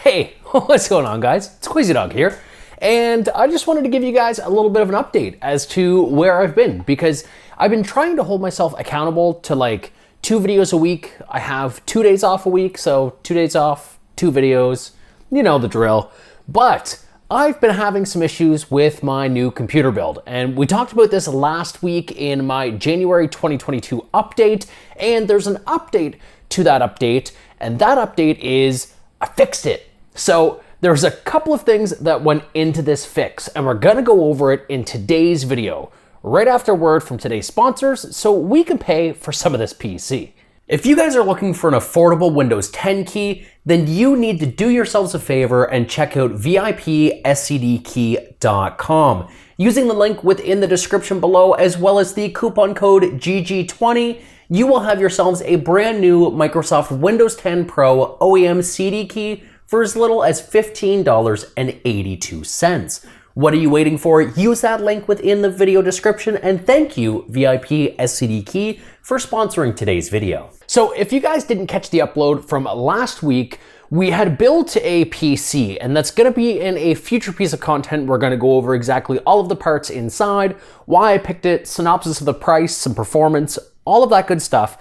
Hey, what's going on, guys? It's Queasy Dog here, and I just wanted to give you guys a little bit of an update as to where I've been, because I've been trying to hold myself accountable to like 2 videos a week. I have 2 days off a week, so 2 days off, 2 videos, you know the drill. But I've been having some issues with my new computer build, and we talked about this last week in my January 2022 update, and there's an update to that update, and that update is I fixed it. So there's a couple of things that went into this fix, and we're gonna go over it in today's video, right after word from today's sponsors, so we can pay for some of this PC. If you guys are looking for an affordable Windows 10 key, then you need to do yourselves a favor and check out VIPscdkey.com. Using the link within the description below, as well as the coupon code GG20, you will have yourselves a brand new Microsoft Windows 10 Pro OEM CD key for as little as $15.82. What are you waiting for? Use that link within the video description, and thank you, VIP SCD Key, for sponsoring today's video. So if you guys didn't catch the upload from last week, we had built a PC, and that's gonna be in a future piece of content. We're gonna go over exactly all of the parts inside, why I picked it, synopsis of the price, some performance, all of that good stuff.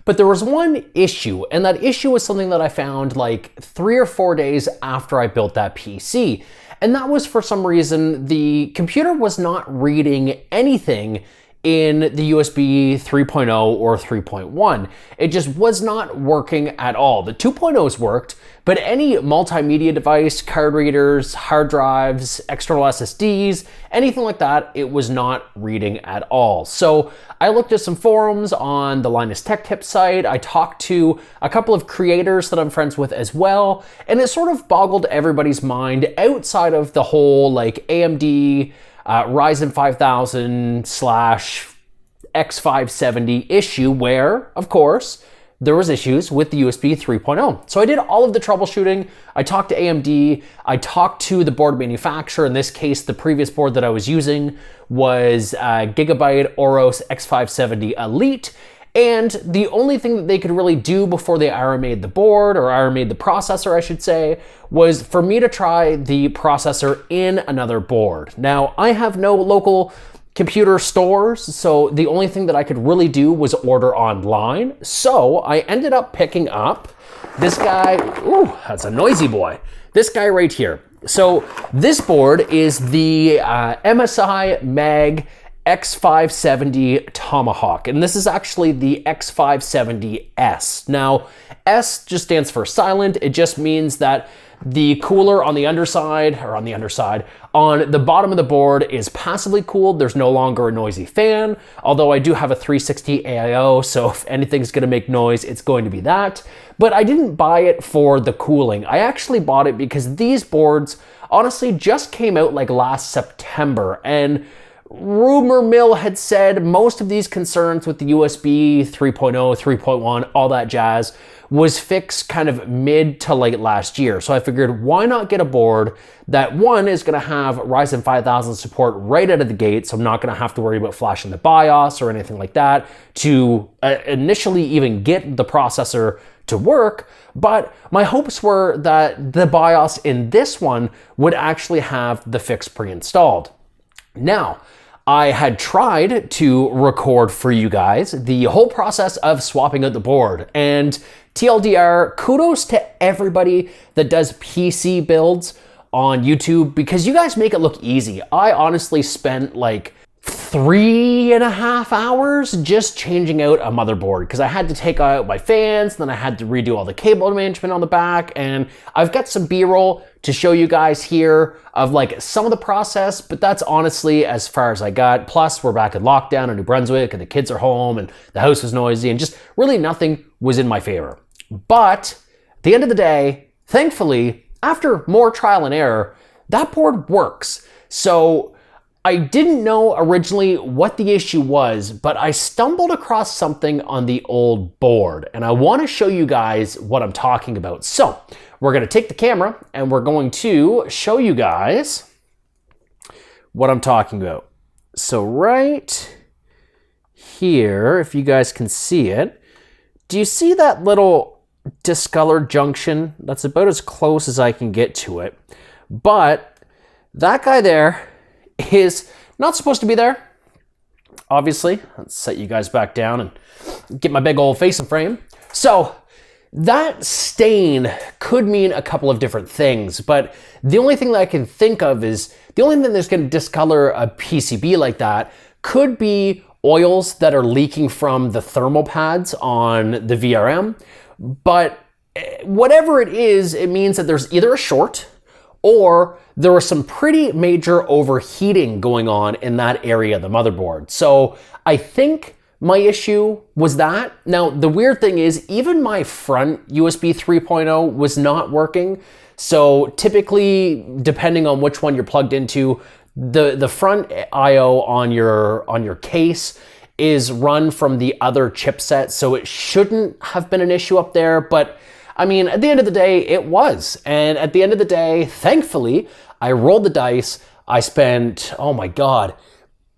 But there was one issue, and that issue was something that I found like 3 or 4 days after I built that PC. And that was, for some reason, the computer was not reading anything in the USB 3.0 or 3.1. It just was not working at all. The 2.0s worked, but any multimedia device, card readers, hard drives, external SSDs, anything like that, it was not reading at all. So I looked at some forums on the Linus Tech Tips site. I talked to a couple of creators that I'm friends with as well, and it sort of boggled everybody's mind outside of the whole like AMD Ryzen 5000 / X570 issue, where, of course, there was issues with the USB 3.0. So I did all of the troubleshooting. I talked to AMD, I talked to the board manufacturer. In this case, the previous board that I was using was Gigabyte Oros X570 Elite. And the only thing that they could really do before they RMA'd the board, or RMA'd the processor, I should say, was for me to try the processor in another board. Now, I have no local computer stores, so the only thing that I could really do was order online. So I ended up picking up this guy. Ooh, that's a noisy boy. This guy right here. So this board is the MSI Mag X570 Tomahawk, and this is actually the X570S. Now, S just stands for silent. It just means that the cooler on the underside, on the bottom of the board is passively cooled. There's no longer a noisy fan, although I do have a 360 AIO, so if anything's gonna make noise, it's going to be that. But I didn't buy it for the cooling. I actually bought it because these boards honestly just came out like last September, and rumor mill had said most of these concerns with the USB 3.0, 3.1, all that jazz was fixed kind of mid to late last year. So I figured, why not get a board that, one, is gonna have Ryzen 5000 support right out of the gate, so I'm not gonna have to worry about flashing the BIOS or anything like that to initially even get the processor to work. But my hopes were that the BIOS in this one would actually have the fix pre-installed. Now, I had tried to record for you guys the whole process of swapping out the board, and TLDR, kudos to everybody that does PC builds on YouTube, because you guys make it look easy. I honestly spent like 3.5 hours just changing out a motherboard, because I had to take out my fans, then I had to redo all the cable management on the back, and I've got some B-roll to show you guys here of like some of the process, but that's honestly as far as I got. Plus, we're back in lockdown in New Brunswick, and the kids are home, and the house was noisy, and just really nothing was in my favor. But at the end of the day, thankfully, after more trial and error, that board works. So I didn't know originally what the issue was, but I stumbled across something on the old board, and I want to show you guys what I'm talking about. So we're going to take the camera and we're going to show you guys what I'm talking about. So right here, if you guys can see it, do you see that little discolored junction. That's about as close as I can get to it. But that guy there is not supposed to be there. Obviously, let's set you guys back down and get my big old face in frame. So that stain could mean a couple of different things, but the only thing that I can think of is the only thing that's going to discolor a PCB like that could be oils that are leaking from the thermal pads on the VRM. But whatever it is, it means that there's either a short or there was some pretty major overheating going on in that area of the motherboard. So I think my issue was that. Now, the weird thing is even my front USB 3.0 was not working. So typically, depending on which one you're plugged into, the front IO on your case is run from the other chipset. So it shouldn't have been an issue up there, but I mean, at the end of the day, it was. And at the end of the day, thankfully, I rolled the dice. I spent, oh my God,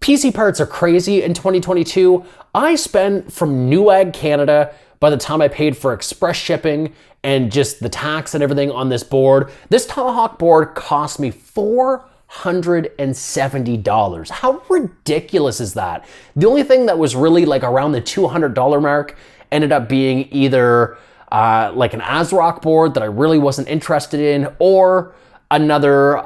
PC parts are crazy in 2022. I spent from Newegg, Canada, by the time I paid for express shipping and just the tax and everything on this board, this Tomahawk board cost me $470. How ridiculous is that? The only thing that was really like around the $200 mark ended up being either like an ASRock board that I really wasn't interested in, or another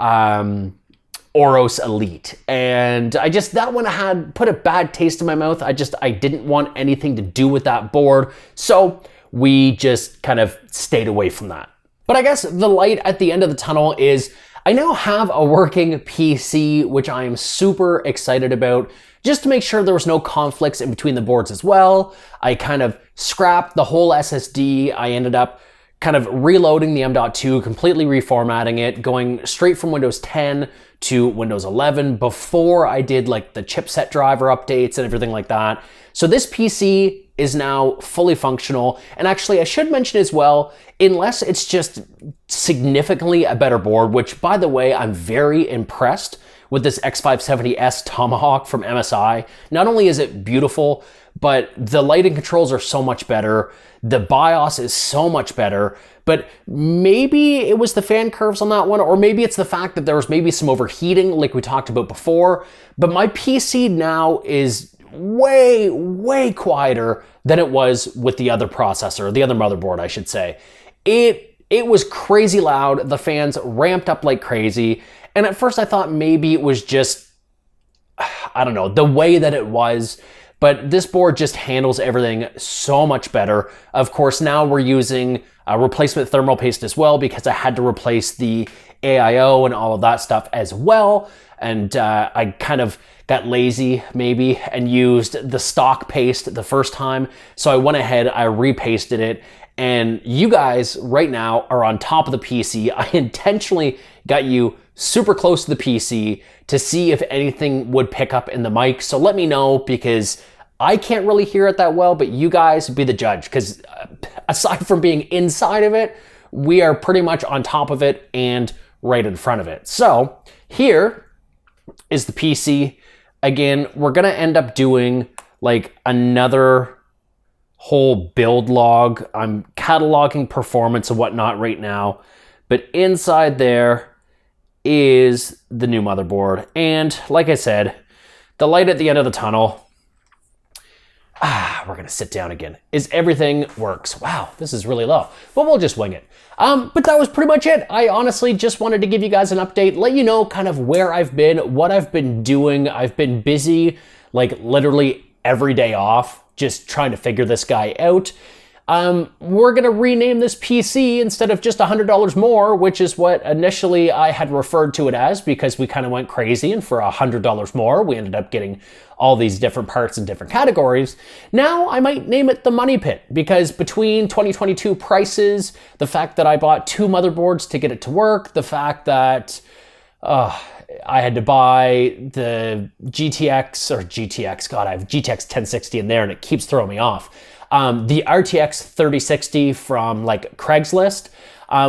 Oros Elite. And that one had put a bad taste in my mouth. I didn't want anything to do with that board. So we just kind of stayed away from that. But I guess the light at the end of the tunnel is I now have a working PC, which I am super excited about, just to make sure there was no conflicts in between the boards as well. I kind of scrapped the whole SSD. I ended up kind of reloading the M.2, completely reformatting it, going straight from Windows 10 to Windows 11 before I did like the chipset driver updates and everything like that. So this PC is now fully functional. And actually, I should mention as well, unless it's just significantly a better board, which by the way, I'm very impressed with this X570S Tomahawk from MSI. Not only is it beautiful, but the lighting controls are so much better. The BIOS is so much better, but maybe it was the fan curves on that one, or maybe it's the fact that there was maybe some overheating like we talked about before. But my PC now is way, way quieter than it was with the other processor, the other motherboard, I should say. It was crazy loud. The fans ramped up like crazy. And at first I thought maybe it was just, I don't know, the way that it was, but this board just handles everything so much better. Of course, now we're using a replacement thermal paste as well, because I had to replace the AIO and all of that stuff as well. And I kind of got lazy maybe and used the stock paste the first time. So I went ahead, I repasted it. And you guys right now are on top of the PC. I intentionally got you super close to the PC to see if anything would pick up in the mic. So let me know, because I can't really hear it that well, but you guys be the judge, because aside from being inside of it, we are pretty much on top of it and right in front of it. So here is the PC. Again, we're gonna end up doing like another whole build log. I'm cataloging performance and whatnot right now, but inside there is the new motherboard. And like I said, the light at the end of the tunnel, we're gonna sit down again, is everything works. Wow, this is really low, but we'll just wing it. But that was pretty much it. I honestly just wanted to give you guys an update, let you know kind of where I've been, what I've been doing. I've been busy, like literally every day off, just trying to figure this guy out. We're gonna rename this PC instead of just $100 more, which is what initially I had referred to it as, because we kind of went crazy, and for $100 more, we ended up getting all these different parts in different categories. Now I might name it the Money Pit, because between 2022 prices, the fact that I bought 2 motherboards to get it to work, the fact that I had to buy the GTX, God, I have GTX 1060 in there and it keeps throwing me off. The RTX 3060 from like Craigslist,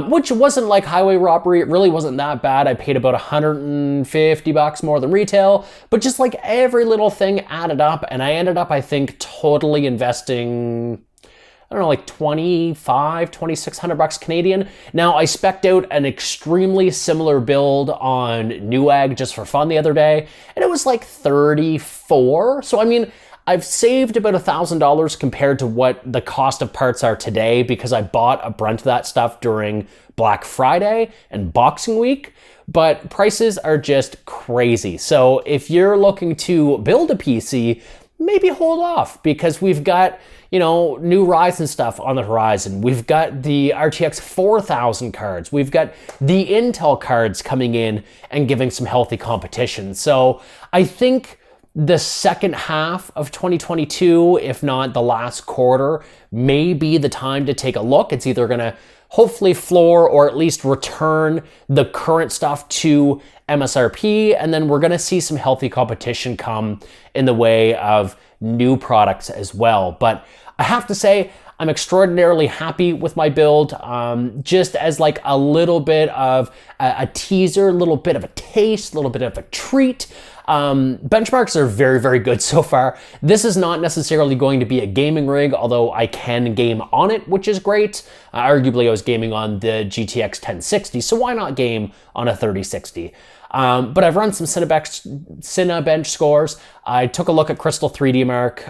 which wasn't like highway robbery. It really wasn't that bad. I paid about $150 more than retail, but just like every little thing added up, and I ended up, I think, totally investing I don't know, like 2,600 bucks Canadian. Now, I spec'd out an extremely similar build on Newegg just for fun the other day, and it was like 34. So, I mean, I've saved about $1,000 compared to what the cost of parts are today because I bought a brunt of that stuff during Black Friday and Boxing Week, but prices are just crazy. So if you're looking to build a PC, maybe hold off because we've got, you know, new Ryzen stuff on the horizon. We've got the RTX 4000 cards. We've got the Intel cards coming in and giving some healthy competition. So I think the second half of 2022, if not the last quarter, may be the time to take a look. It's either gonna hopefully floor or at least return the current stuff to MSRP, and then we're gonna see some healthy competition come in the way of new products as well. But I have to say, I'm extraordinarily happy with my build, just as like a little bit of a teaser, a little bit of a taste, a little bit of a treat. Benchmarks are very, very good so far. This is not necessarily going to be a gaming rig, although I can game on it, which is great. Arguably, I was gaming on the GTX 1060, so why not game on a 3060? But I've run some Cinebench scores. I took a look at Crystal 3D Mark.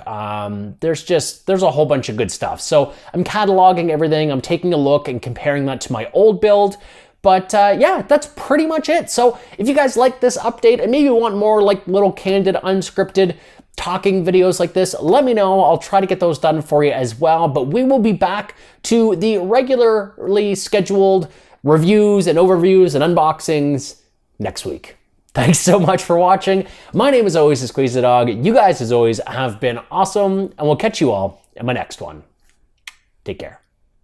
There's a whole bunch of good stuff. So I'm cataloging everything. I'm taking a look and comparing that to my old build. But yeah, that's pretty much it. So if you guys like this update and maybe want more like little candid, unscripted talking videos like this, let me know. I'll try to get those done for you as well. But we will be back to the regularly scheduled reviews and overviews and unboxings next week. Thanks so much for watching. My name is always Squeeze the Dog. You guys, as always, have been awesome, and we'll catch you all in my next one. Take care.